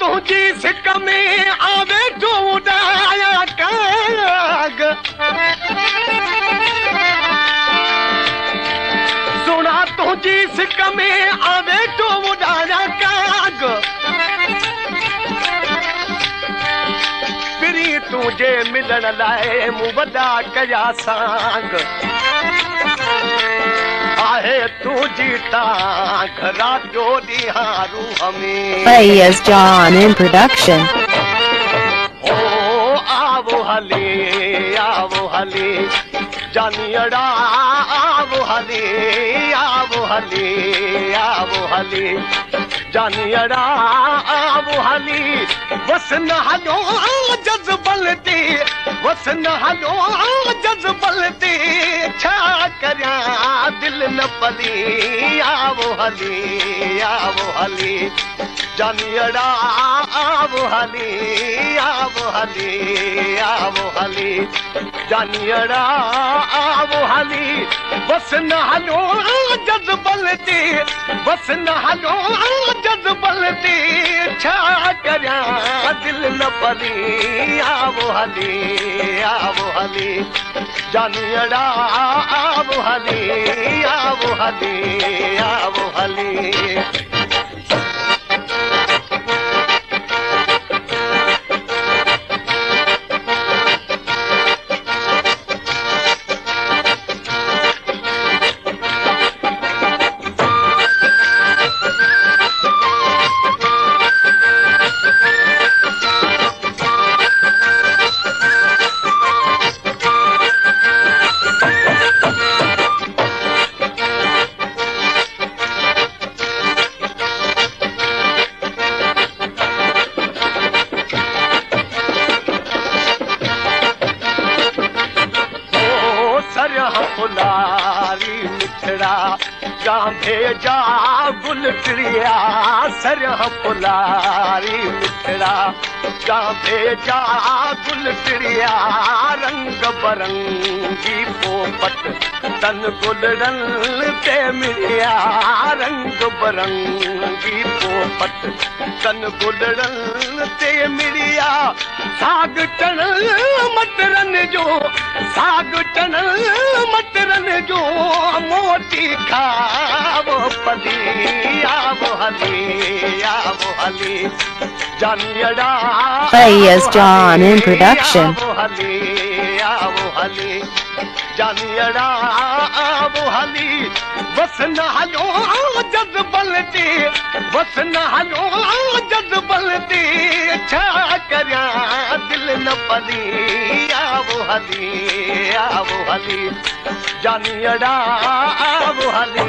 तुझी सिक में आवे जो उड़ाया काग सुना तुझी सिक में आवे जो उड़ाया काग फिरी तुझे मिलण लाइ मूं वॾा कया सांग आहे तुझी तांग रात जो ॾींहुं रूह में Fayaz John in production. ओ आवो हले जानियड़ा आवो हले जानियड़ा आवो हली वसन हलो जज़्बल ते वसन हलो जज़्बल ते छा करियां दिल न पली आवो हली जानियड़ा आवो हली जानियड़ा आवो हली वसन हलो जज़्बल ते वसन हलो जज़्बल ते छा करियां दिल न पली आवो हली जानियड़ा आवो हली फुलारी मिठड़ा गांधे जा गुल टिड़िया सरह फुलारी मिठड़ा गांधे जा गुल टिड़िया रंग बरंगी पोपट तन गुलड़न ते मिलिया रंग बरंगी पोपट तन गुलड़न ते मिलिया साग टणल मटरन जो साग टणल मटरन जो मोटी खावो पली आवो हली जानियड़ा Fayaz John in production. आवो हली जानियड़ा आवो हली वसन हलो जज़्बल ते वसन हलो जज़्बल ते छा करियां दिल न पली आवो हली जानियड़ा आवो हली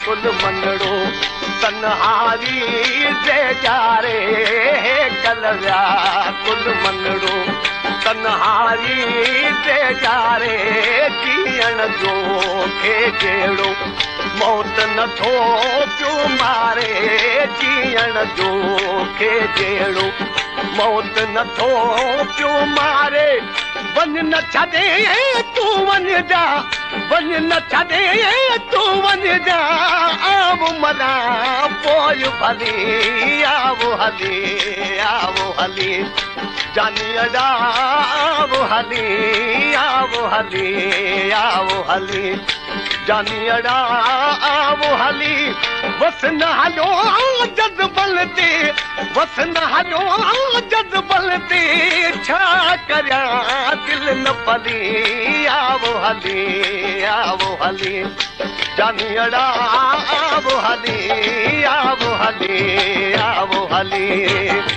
कुल मनड़ो तन्हारी जे जारे कलव्या कुल मनड़ो तन्हारी जे जारे जीअण जो खे जहिड़ो मौत नथो पियो मारे जीअण जो खे जहिड़ो मौत नथो पियो मारे वन न छॾे तूं वञ जा वन न छॾे तूं वञ जा आवो मना पोइ भली आवो हली जानियड़ा आवो हली जानियड़ा आवो हली वसन हलो जज़्बल ते वसन हलो जज़्बल ते छा करियां दिल न पली आवो हली जानियड़ा आवो हली हली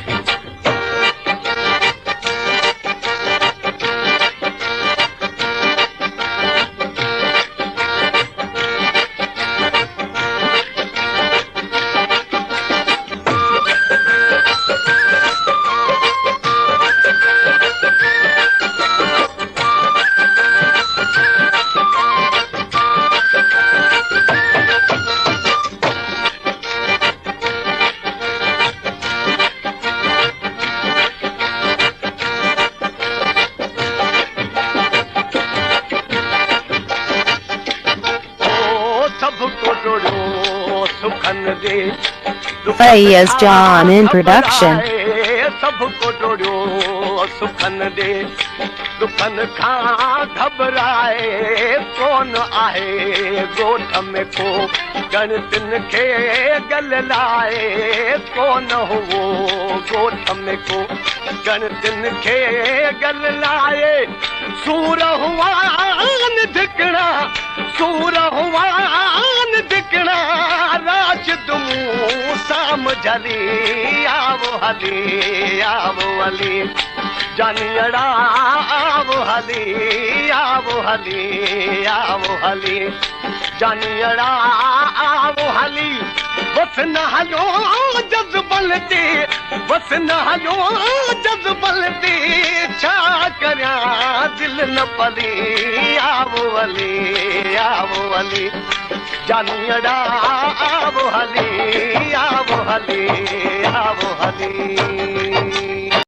Faiyaz John in production. सबको जोड़ियो सुखन दे दुखन खां घबराए कौन आहे ॻोठ में को गणतिन खे गल लाए कौन हुओ ॻोठ में को गणतिन खे गल लाए सूर हुआ धिकणा सूर हुआ धिकणा राज तुमूं साम झली आवो हली आवो हली जानियड़ा आवो हली आवो हली आवो हली जानियड़ा आवो हली बस न हलो जज़्बल ते बस न हलो जज़्बल ते छा करियां दिल न पली आवो हली जानियड़ा आवो हली आवो हली आवो हली